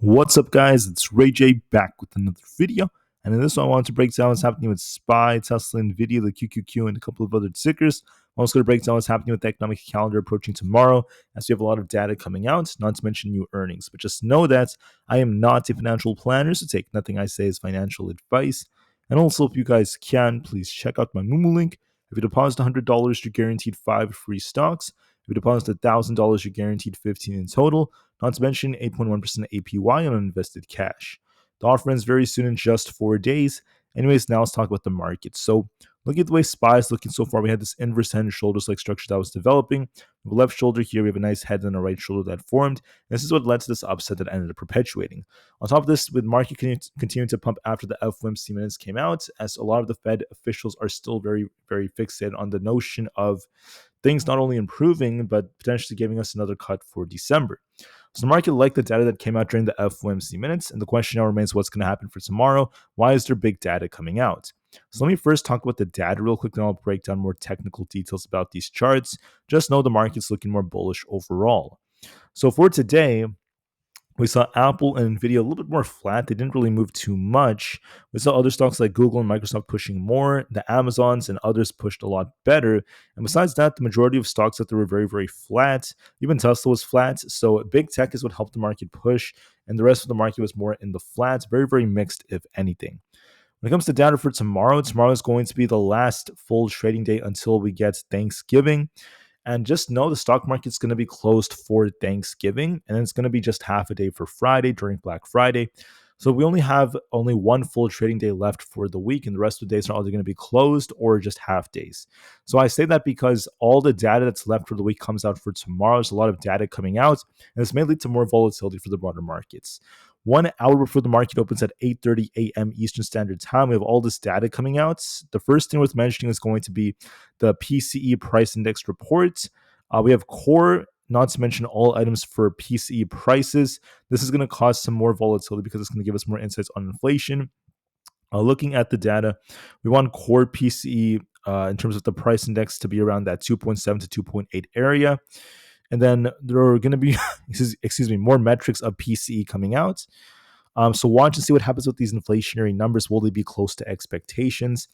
What's up, guys? It's Rey-Jay back with another video. And in this one, I want to break down what's happening with SPY, Tesla, Nvda, the QQQ, and a couple of other tickers. I'm also going to break down what's happening with the economic calendar approaching tomorrow, as we have a lot of data coming out, not to mention new earnings. But just know that I am not a financial planner, so take nothing I say as financial advice. And also, if you guys can, please check out my Moomoo link. If you deposit $100, you're guaranteed 5 free stocks. If you deposit $1,000, you're guaranteed 15 in total. Not to mention 8.1% APY on invested cash. The offer ends very soon in just 4 days. Anyways, now let's talk about the market. So, looking at the way SPY is looking so far, we had this inverse head and shoulders like structure that was developing. The left shoulder here, we have a nice head and a right shoulder that formed. And this is what led to this upset that ended up perpetuating. On top of this, with market continuing to pump after the FOMC minutes came out, as a lot of the Fed officials are still very, very fixated on the notion of things not only improving, but potentially giving us another cut for December. So the market liked the data that came out during the FOMC minutes, and the question now remains what's going to happen for tomorrow. Why is there big data coming out? So let me first talk about the data real quick, then I'll break down more technical details about these charts. Just know the market's looking more bullish overall. So for today, we saw Apple and Nvidia a little bit more flat. They didn't really move too much. We saw other stocks like Google and Microsoft pushing more. The Amazons and others pushed a lot better. And besides that, the majority of stocks that were very, very flat. Even Tesla was flat. So big tech is what helped the market push. And the rest of the market was more in the flats. Very, very mixed, if anything. When it comes to data for tomorrow is going to be the last full trading day until we get Thanksgiving. And just know the stock market's going to be closed for Thanksgiving, and then it's going to be just half a day for Friday during Black Friday. So we only have one full trading day left for the week, and the rest of the days are either going to be closed or just half days. So I say that because all the data that's left for the week comes out for tomorrow. There's a lot of data coming out, and this may lead to more volatility for the broader markets. 1 hour before the market opens at 8:30 a.m. Eastern Standard Time, we have all this data coming out. The first thing worth mentioning is going to be the PCE price index report. We have core, not to mention all items for PCE prices. This is going to cause some more volatility because it's going to give us more insights on inflation. Looking at the data, we want core PCE in terms of the price index to be around that 2.7 to 2.8 area. And then there are going to be, more metrics of PCE coming out. So watch and see what happens with these inflationary numbers. Will they be close to expectations?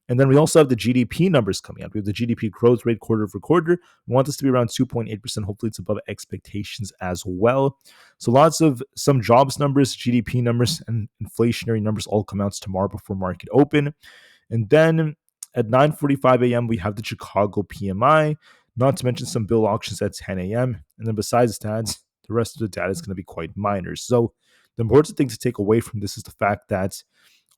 And then we also have the GDP numbers coming out. We have the GDP growth rate quarter over quarter. We want this to be around 2.8%. Hopefully it's above expectations as well. So lots of some jobs numbers, GDP numbers, and inflationary numbers all come out tomorrow before market open. And then at 9:45 a.m., we have the Chicago PMI. Not to mention some bill auctions at 10 a.m. And then besides that, the rest of the data is going to be quite minor. So the important thing to take away from this is the fact that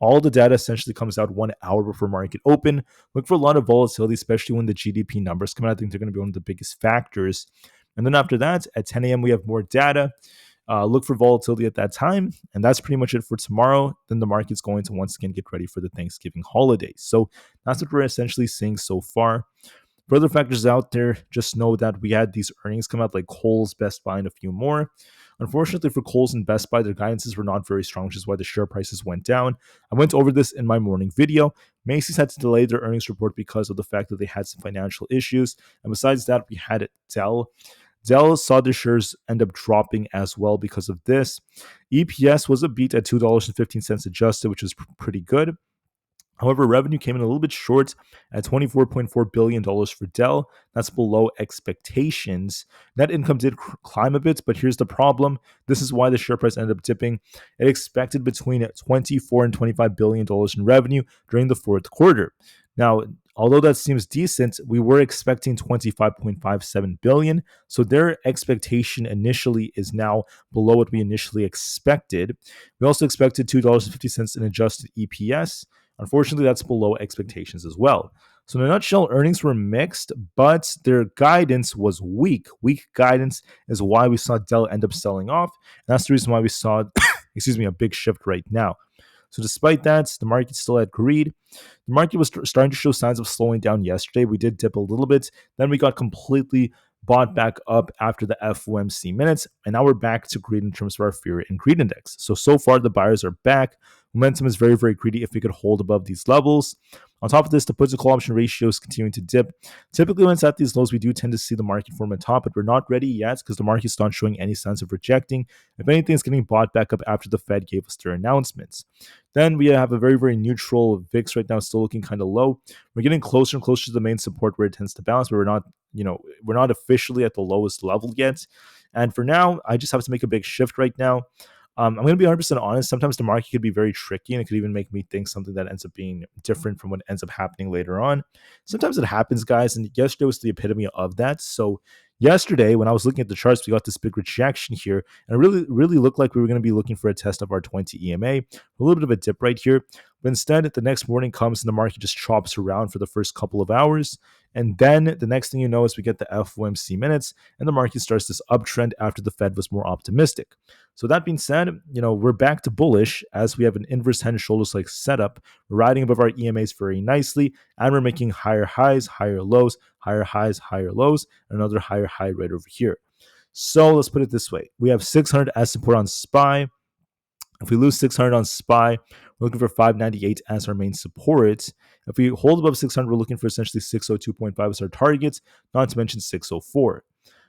all the data essentially comes out 1 hour before market open. Look for a lot of volatility, especially when the GDP numbers come out. I think they're going to be one of the biggest factors. And then after that, at 10 a.m., we have more data. Look for volatility at that time. And that's pretty much it for tomorrow. Then the market's going to once again get ready for the Thanksgiving holidays. So that's what we're essentially seeing so far. For other factors out there, just know that we had these earnings come out like Kohl's, Best Buy, and a few more. Unfortunately for Kohl's and Best Buy, their guidances were not very strong, which is why the share prices went down. I went over this in my morning video. Macy's had to delay their earnings report because of the fact that they had some financial issues. And besides that, we had Dell. Dell saw their shares end up dropping as well because of this. EPS was a beat at $2.15 adjusted, which is pretty good. However, revenue came in a little bit short at $24.4 billion for Dell. That's below expectations. Net income did climb a bit, but here's the problem. This is why the share price ended up dipping. It expected between $24 and $25 billion in revenue during the fourth quarter. Now, although that seems decent, we were expecting $25.57 billion. So their expectation initially is now below what we initially expected. We also expected $2.50 in adjusted EPS. Unfortunately, that's below expectations as well. So in a nutshell, earnings were mixed, but their guidance was weak. Weak guidance is why we saw Dell end up selling off. And that's the reason why we saw, a big shift right now. So despite that, the market still had greed. The market was starting to show signs of slowing down yesterday. We did dip a little bit. Then we got completely bought back up after the FOMC minutes, and now we're back to greed in terms of our fear and greed index. So far the buyers are back. Momentum is very, very greedy if we could hold above these levels. On top of this, the puts to call option ratio is continuing to dip. Typically, when it's at these lows, we do tend to see the market form a top, but we're not ready yet because the market's not showing any signs of rejecting. If anything, it's getting bought back up after the Fed gave us their announcements. Then we have a very, very neutral VIX right now, still looking kind of low. We're getting closer and closer to the main support where it tends to bounce, but we're not officially at the lowest level yet. And for now, I just have to make a big shift right now. I'm going to be 100% honest. Sometimes the market could be very tricky, and it could even make me think something that ends up being different from what ends up happening later on. Sometimes it happens, guys, and yesterday was the epitome of that. So yesterday, when I was looking at the charts, we got this big rejection here, and it really, really looked like we were going to be looking for a test of our 20 EMA. A little bit of a dip right here, but instead, the next morning comes and the market just chops around for the first couple of hours. And then the next thing you know is we get the FOMC minutes, and the market starts this uptrend after the Fed was more optimistic. So that being said, we're back to bullish as we have an inverse head and shoulders like setup. We're riding above our EMAs very nicely, and we're making higher highs, higher lows, higher highs, higher lows, and another higher high right over here. So let's put it this way. We have 600 as support on SPY. If we lose 600 on SPY, we're looking for 598 as our main support. If we hold above 600, we're looking for essentially 602.5 as our target, not to mention 604.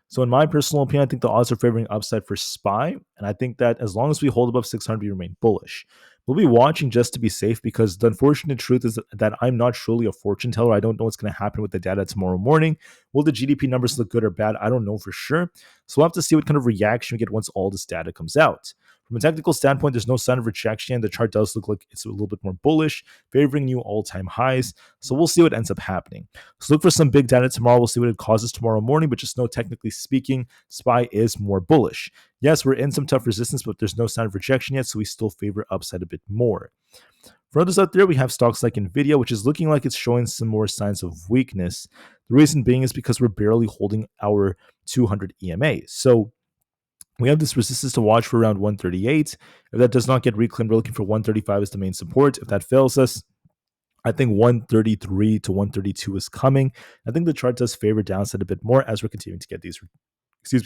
So in my personal opinion, I think the odds are favoring upside for SPY, and I think that as long as we hold above 600, we remain bullish. We'll be watching just to be safe because the unfortunate truth is that I'm not truly a fortune teller. I don't know what's going to happen with the data tomorrow morning. Will the GDP numbers look good or bad? I don't know for sure. So we'll have to see what kind of reaction we get once all this data comes out. From a technical standpoint, there's no sign of rejection. The chart does look like it's a little bit more bullish, favoring new all-time highs. So we'll see what ends up happening. So look for some big data tomorrow. We'll see what it causes tomorrow morning, but just know, technically speaking, SPY is more bullish. Yes, we're in some tough resistance, but there's no sign of rejection yet, so we still favor upside a bit more. For others out there, we have stocks like Nvda, which is looking like it's showing some more signs of weakness. The reason being is because we're barely holding our 200 EMA. So we have this resistance to watch for around 138. If that does not get reclaimed, we're looking for 135 as the main support. If that fails us, I think 133 to 132 is coming. I think the chart does favor downside a bit more as we're continuing to get these,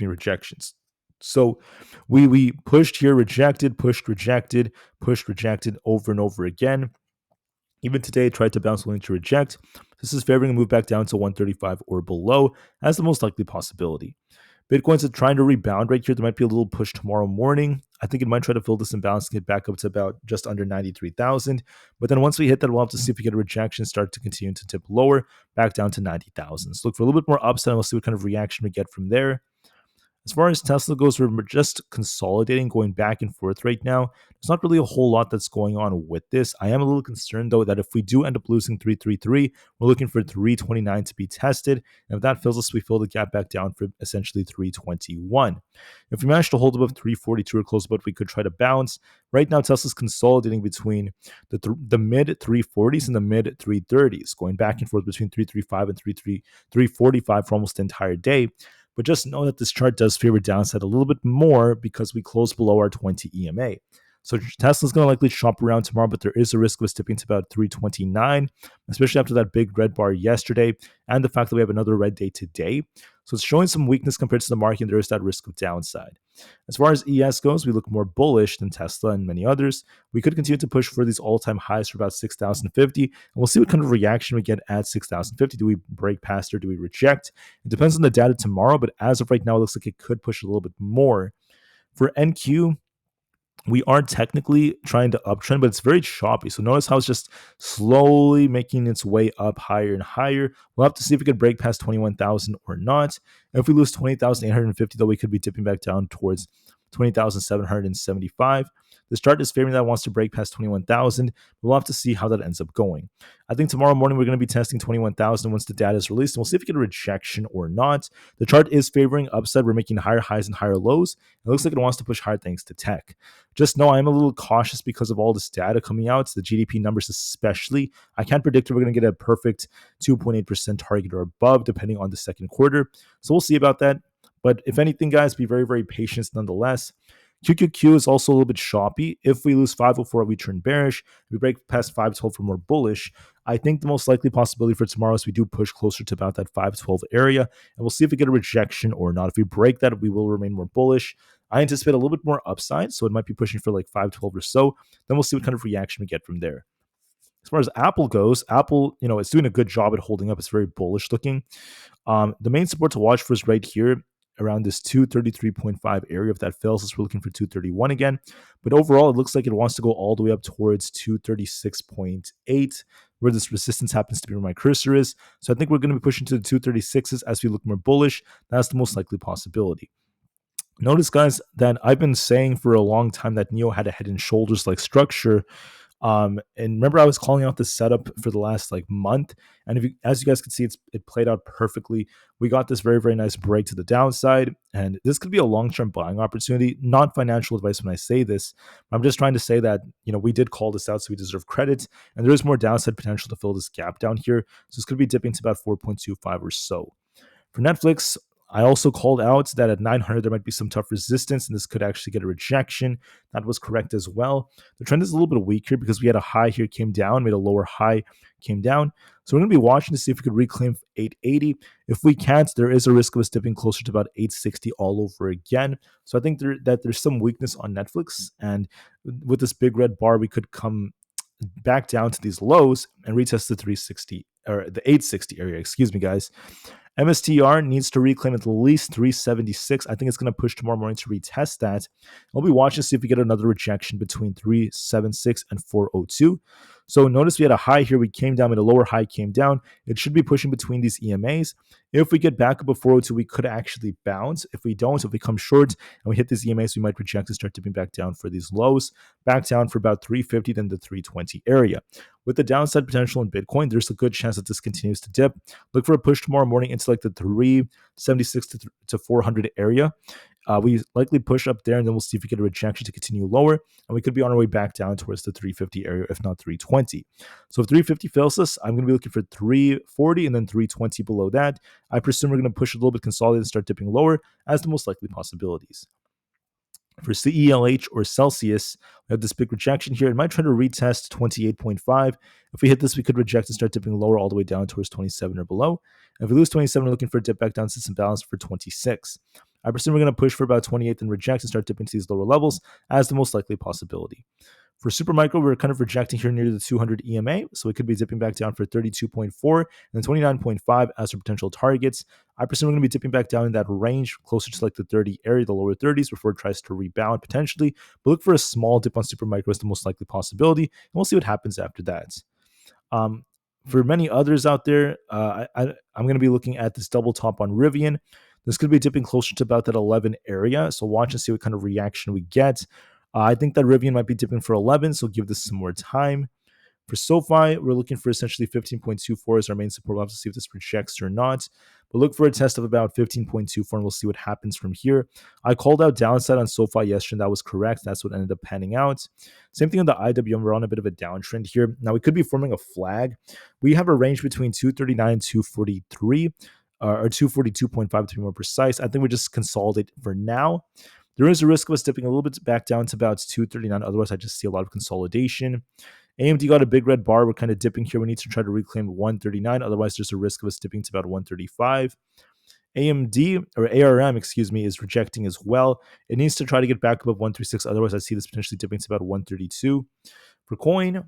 rejections. So we pushed here, rejected, pushed, rejected, pushed, rejected over and over again. Even today, it tried to bounce willing to reject. This is favoring a move back down to 135 or below as the most likely possibility. Bitcoin's trying to rebound right here. There might be a little push tomorrow morning. I think it might try to fill this imbalance and get back up to about just under 93,000. But then once we hit that, we'll have to see if we get a rejection, start to continue to tip lower, back down to 90,000. So look for a little bit more upside, and we'll see what kind of reaction we get from there. As far as Tesla goes, we're just consolidating, going back and forth right now. There's not really a whole lot that's going on with this. I am a little concerned, though, that if we do end up losing 333, we're looking for 329 to be tested. And if that fills us, we fill the gap back down for essentially 321. If we manage to hold above 342 or close above, we could try to bounce. Right now, Tesla's consolidating between the mid 340s and the mid 330s, going back and forth between 335 and 345 for almost the entire day. But just know that this chart does favor downside a little bit more because we close below our 20 EMA. So Tesla's going to likely shop around tomorrow, but there is a risk of us tipping to about 329, especially after that big red bar yesterday and the fact that we have another red day today. So it's showing some weakness compared to the market, and there is that risk of downside. As far as ES goes, we look more bullish than Tesla and many others. We could continue to push for these all-time highs for about 6,050, and we'll see what kind of reaction we get at 6,050. Do we break past or do we reject? It depends on the data tomorrow, but as of right now, it looks like it could push a little bit more. For NQ, we are technically trying to uptrend, but it's very choppy. So notice how it's just slowly making its way up higher and higher. We'll have to see if we can break past 21,000 or not. If we lose 20,850, though, we could be dipping back down towards 20,775. This chart is favoring that it wants to break past 21,000. We'll have to see how that ends up going. I think tomorrow morning we're going to be testing 21,000 once the data is released, and we'll see if we get a rejection or not. The chart is favoring upside. We're making higher highs and higher lows. It looks like it wants to push higher thanks to tech. Just know I'm a little cautious because of all this data coming out, the GDP numbers especially. I can't predict if we're going to get a perfect 2.8% target or above, depending on the second quarter. So we'll see about that. But if anything, guys, be very, very patient nonetheless. QQQ is also a little bit choppy. If we lose 504, we turn bearish. If we break past 512 for more bullish. I think the most likely possibility for tomorrow is we do push closer to about that 512 area, and we'll see if we get a rejection or not. If we break that, we will remain more bullish. I anticipate a little bit more upside, so it might be pushing for like 512 or so. Then we'll see what kind of reaction we get from there. As far as Apple goes, Apple, it's doing a good job at holding up. It's very bullish looking. The main support to watch for is right here around this 233.5 area. If that fails, we're looking for 231 again. But overall, it looks like it wants to go all the way up towards 236.8, where this resistance happens to be where my cursor is. So I think we're going to be pushing to the 236s as we look more bullish. That's the most likely possibility. Notice, guys, that I've been saying for a long time that Nio had a head and shoulders like structure. And remember, I was calling out this setup for the last month, and as you guys can see, it played out perfectly. We got this very, very nice break to the downside, and this could be a long-term buying opportunity. Not financial advice when I say this. I'm just trying to say that we did call this out, so we deserve credit, and there is more downside potential to fill this gap down here. So this could be dipping to about 4.25 or so. For Netflix, I also called out that at 900 there might be some tough resistance, and this could actually get a rejection. That was correct as well. The trend is a little bit weak here because we had a high here, came down, made a lower high, came down. So we're going to be watching to see if we could reclaim 880. If we can't, there is a risk of us dipping closer to about 860 all over again. So I think that there's some weakness on Netflix, and with this big red bar, we could come back down to these lows and retest the 360 or the 860 area. Excuse me, guys. MSTR needs to reclaim at least 376. I think it's going to push tomorrow morning to retest that. I'll be watching to see if we get another rejection between 376 and 402. So notice we had a high here. We came down, and a lower high came down. It should be pushing between these EMAs. If we get back up at 402, we could actually bounce. If we don't, if we come short and we hit these EMAs, we might reject and start dipping back down for these lows, back down for about 350, then the 320 area. With the downside potential in Bitcoin, there's a good chance that this continues to dip. Look for a push tomorrow morning into the 376 to 400 area. We likely push up there, and then we'll see if we get a rejection to continue lower, and we could be on our way back down towards the 350 area, if not 320. So if 350 fails us, I'm going to be looking for 340 and then 320 below that. I presume we're going to push a little bit, consolidate, and start dipping lower as the most likely possibilities. For CELH or Celsius, we have this big rejection here. It might try to retest 28.5. If we hit this, we could reject and start dipping lower all the way down towards 27 or below. And if we lose 27, we're looking for a dip back down to some balance for 26. I presume we're going to push for about 28 and reject and start dipping to these lower levels as the most likely possibility. For Supermicro, we're kind of rejecting here near the 200 EMA, so we could be dipping back down for 32.4 and then 29.5 as our potential targets. I presume we're going to be dipping back down in that range, closer to the 30 area, the lower 30s, before it tries to rebound potentially. But look for a small dip on Supermicro as the most likely possibility, and we'll see what happens after that. For many others out there, I'm going to be looking at this double top on Rivian. This could be dipping closer to about that 11 area, so watch and see what kind of reaction we get. I think that Rivian might be dipping for 11, so give this some more time. For SoFi, we're looking for essentially 15.24 as our main support. We'll have to see if this rejects or not. But look for a test of about 15.24, and we'll see what happens from here. I called out downside on SoFi yesterday, and that was correct. That's what ended up panning out. Same thing on the IWM. We're on a bit of a downtrend here. Now, we could be forming a flag. We have a range between 239 and 243, or 242.5 to be more precise. I think we just consolidate for now. There is a risk of us dipping a little bit back down to about 239. Otherwise, I just see a lot of consolidation. AMD got a big red bar. We're kind of dipping here. We need to try to reclaim 139. Otherwise, there's a risk of us dipping to about 135. AMD, or ARM, is rejecting as well. It needs to try to get back above 136. Otherwise, I see this potentially dipping to about 132. For coin,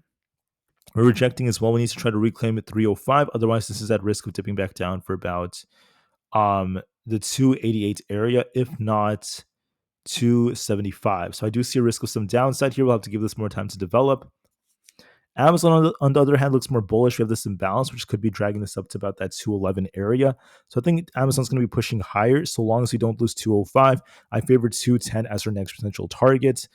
we're rejecting as well. We need to try to reclaim at 305. Otherwise, this is at risk of dipping back down for about the 288 area, if not 275. So I do see a risk of some downside here. We'll have to give this more time to develop. Amazon, on the other hand, looks more bullish. We have this imbalance, which could be dragging this up to about that 211 area. So I think Amazon's going to be pushing higher. So long as we don't lose 205, I favor 210 as our next potential target.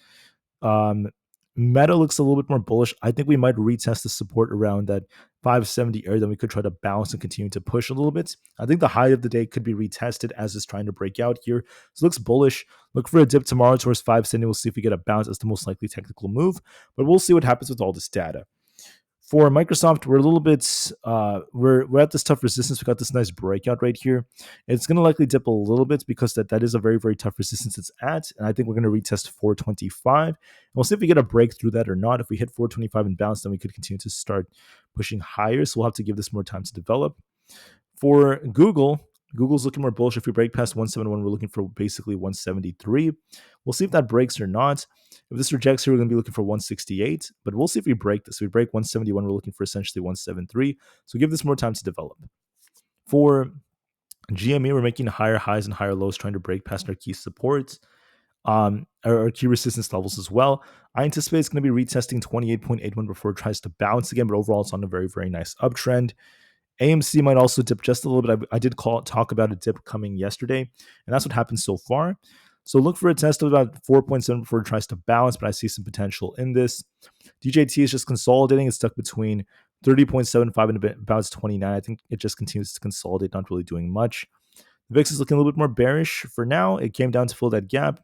Meta looks a little bit more bullish. I think we might retest the support around that 570 area. Then we could try to bounce and continue to push a little bit. I think the high of the day could be retested as it's trying to break out here. So it looks bullish. Look for a dip tomorrow towards 570. We'll see if we get a bounce as the most likely technical move. But we'll see what happens with all this data. For Microsoft, we're a little bit we're at this tough resistance. We got this nice breakout right here. It's going to likely dip a little bit because that is a very, very tough resistance it's at, and I think we're going to retest 425. And we'll see if we get a break through that or not. If we hit 425 and bounce, then we could continue to start pushing higher. So we'll have to give this more time to develop. For Google's looking more bullish. If we break past 171, we're looking for basically 173. We'll see if that breaks or not. If this rejects here, we're going to be looking for 168, but we'll see if we break this. If we break 171, we're looking for essentially 173. So give this more time to develop. For GME, we're making higher highs and higher lows, trying to break past our key supports, our key resistance levels as well. I anticipate it's going to be retesting 28.81 before it tries to bounce again, but overall, it's on a very, very nice uptrend. AMC might also dip just a little bit. I did talk about a dip coming yesterday, and that's what happened so far. So look for a test of about 4.7 before it tries to bounce, but I see some potential in this. DJT is just consolidating. It's stuck between 30.75 and about 29. I think it just continues to consolidate, not really doing much. The VIX is looking a little bit more bearish for now. It came down to fill that gap.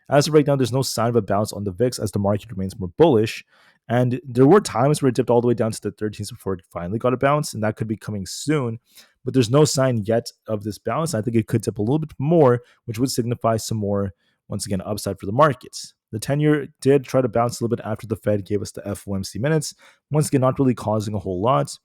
As of right now, there's no sign of a bounce on the VIX as the market remains more bullish. And there were times where it dipped all the way down to the 13s before it finally got a bounce, and that could be coming soon. But there's no sign yet of this bounce. I think it could dip a little bit more, which would signify some more, once again, upside for the markets. The 10-year did try to bounce a little bit after the Fed gave us the FOMC minutes. Once again, not really causing a whole lot.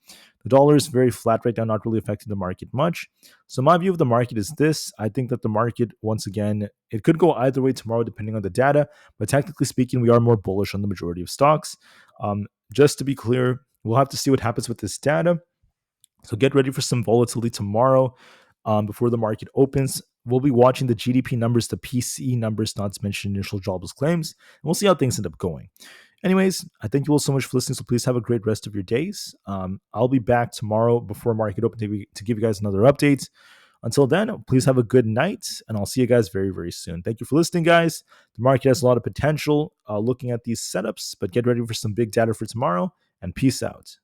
The dollar is very flat right now, not really affecting the market much. So my view of the market is this. I think that the market, once again, it could go either way tomorrow depending on the data. But technically speaking, we are more bullish on the majority of stocks. Just to be clear, we'll have to see what happens with this data. So get ready for some volatility tomorrow before the market opens. We'll be watching the GDP numbers, the PCE numbers, not to mention initial jobless claims, and we'll see how things end up going. Anyways, I thank you all so much for listening, so please have a great rest of your days. I'll be back tomorrow before market open to give you guys another update. Until then, please have a good night, and I'll see you guys very, very soon. Thank you for listening, guys. The market has a lot of potential looking at these setups, but get ready for some big data for tomorrow, and peace out.